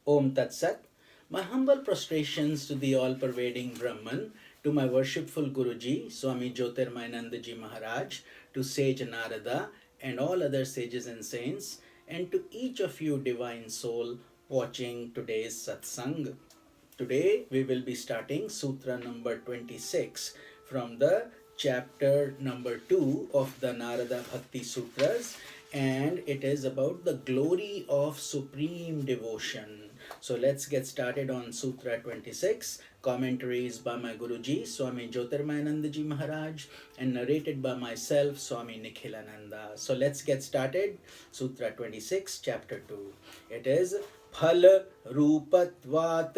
Om Tat Sat. My humble prostrations to the all-pervading Brahman, to my worshipful Guruji, Swami Jyotirmayanandaji Maharaj, to sage Narada and all other sages and saints, and to each of you divine soul watching today's satsang. Today we will be starting Sutra number 26 from the chapter number 2 of the Narada Bhakti Sutras, and it is about the glory of supreme devotion. So let's get started on Sutra 26. Commentaries by my Guruji, Swami Jyotirmayanandaji Maharaj, and narrated by myself, Swami Nikhilananda. So let's get started. Sutra 26, chapter 2. It is Phal Rupatvat.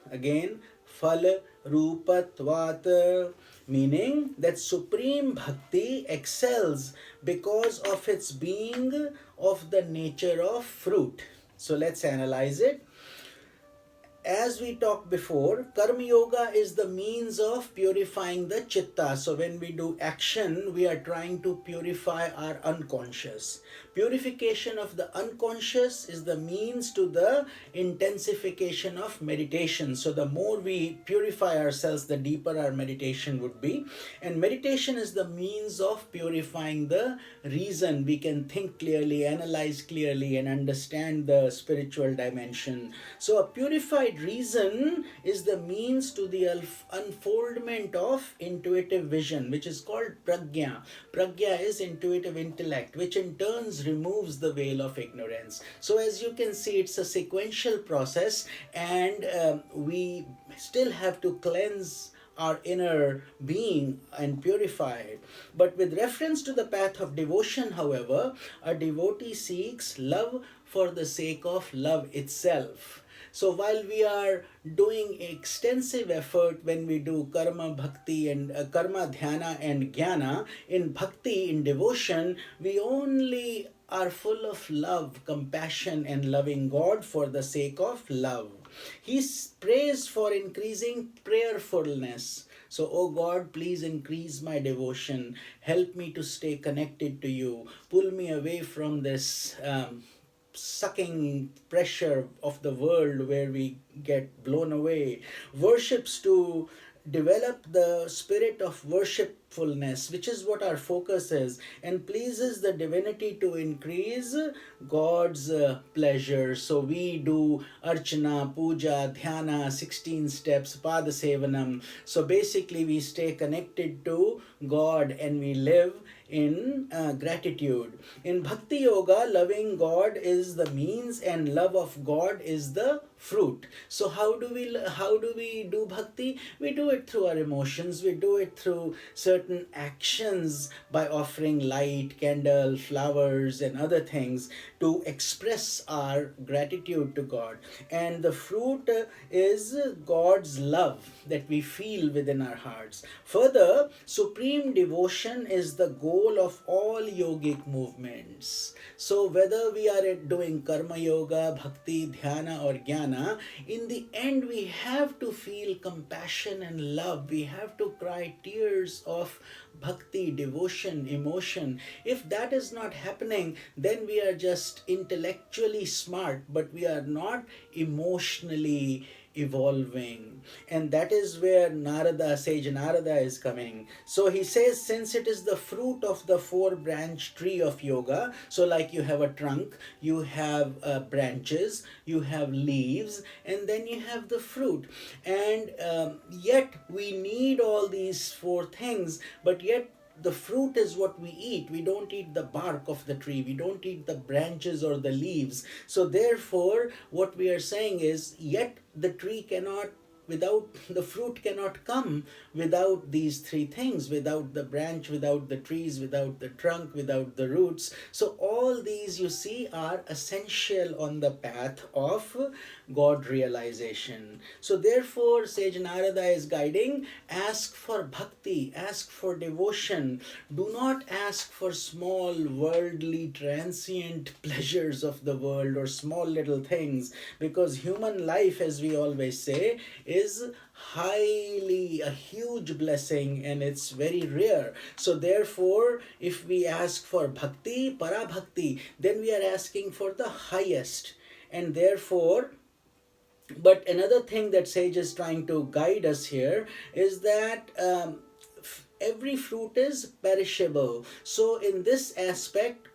Again, Phal Rupatvat, meaning that supreme bhakti excels because of its being of the nature of fruit. So let's analyze it. As we talked before, Karma Yoga is the means of purifying the chitta. So when we do action, we are trying to purify our unconscious. Purification of the unconscious is the means to the intensification of meditation. So the more we purify ourselves, the deeper our meditation would be. And meditation is the means of purifying the reason. We can think clearly, analyze clearly, and understand the spiritual dimension. So a purified reason is the means to the unfoldment of intuitive vision, which is called pragya. Pragya is intuitive intellect, which in turn removes the veil of ignorance. So as you can see, it's a sequential process, and we still have to cleanse our inner being and purify it. But with reference to the path of devotion, however, a devotee seeks love for the sake of love itself. So while we are doing extensive effort when we do karma bhakti and karma dhyana and jnana, in bhakti, in devotion, we only are full of love, compassion, and loving God for the sake of love. He prays for increasing prayerfulness. So, oh God, please increase my devotion. Help me to stay connected to you. Pull me away from this sucking pressure of the world where we get blown away. Worships to develop the spirit of worshipfulness, which is what our focus is, and pleases the divinity to increase God's pleasure. So we do archana, puja, dhyana, 16 steps, padasevanam. So basically we stay connected to God and we live in gratitude. In Bhakti Yoga, loving God is the means and love of God is the fruit. So how do we do bhakti? We do it through our emotions. We do it through certain actions by offering light, candle, flowers, and other things to express our gratitude to God. And the fruit is God's love that we feel within our hearts. Further, supreme devotion is the goal of all yogic movements. So whether we are doing karma yoga, bhakti, dhyana, or jnana, in the end we have to feel compassion and love. We have to cry tears of bhakti, devotion, emotion. If that is not happening, then we are just intellectually smart, but we are not emotionally evolving. And that is where Narada, sage Narada, is coming. So he says, since it is the fruit of the four-branch tree of yoga, so like you have a trunk, you have branches, you have leaves, and then you have the fruit. And yet we need all these four things, but yet the fruit is what we eat. We don't eat the bark of the tree. We don't eat the branches or the leaves. So therefore, what we are saying is, yet the tree cannot, without the fruit cannot come without these three things, without the branch, without the trees, without the trunk, without the roots. So all these, you see, are essential on the path of God realization. So therefore, sage Narada is guiding, ask for bhakti, ask for devotion. Do not ask for small worldly transient pleasures of the world or small little things, because human life, as we always say, is highly a huge blessing and it's very rare. So therefore, if we ask for bhakti, para bhakti, then we are asking for the highest, and therefore But another thing that sage is trying to guide us here is that every fruit is perishable. So in this aspect,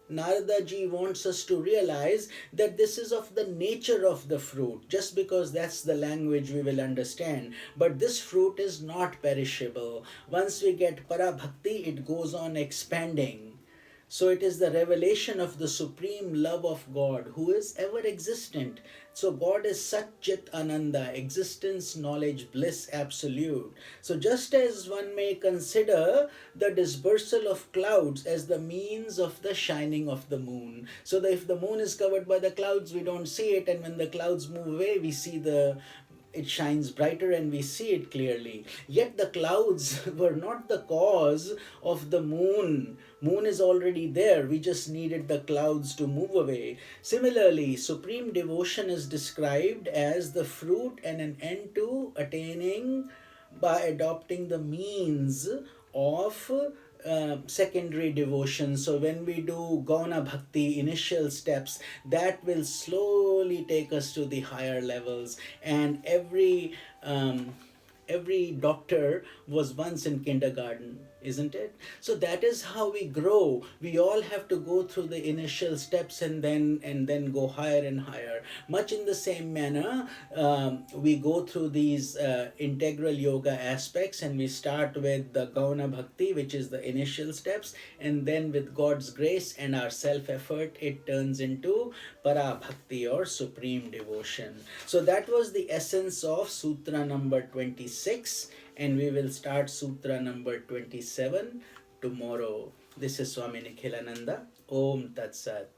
Narada ji wants us to realize that this is of the nature of the fruit, just because that's the language we will understand. But this fruit is not perishable. Once we get para bhakti, it goes on expanding. So it is the revelation of the supreme love of God who is ever existent. So God is Satchit Ananda, existence, knowledge, bliss, absolute. So just as one may consider the dispersal of clouds as the means of the shining of the moon. So that if the moon is covered by the clouds, we don't see it, and when the clouds move away, we see it shines brighter and we see it clearly. Yet the clouds were not the cause of the moon. Moon is already there, we just needed the clouds to move away. Similarly, supreme devotion is described as the fruit and an end to attaining by adopting the means of secondary devotion. So when we do Gauna Bhakti, initial steps, that will slowly take us to the higher levels. And every doctor was once in kindergarten, isn't it? So that is how we grow. We all have to go through the initial steps and then go higher and higher. Much in the same manner, we go through these integral yoga aspects, and we start with the Gauna Bhakti, which is the initial steps, and then with God's grace and our self effort, it turns into Para Bhakti or supreme devotion. So that was the essence of Sutra number 26, and we will start Sutra number 27 tomorrow. This is Swami Nikhilananda. Om Tat Sat.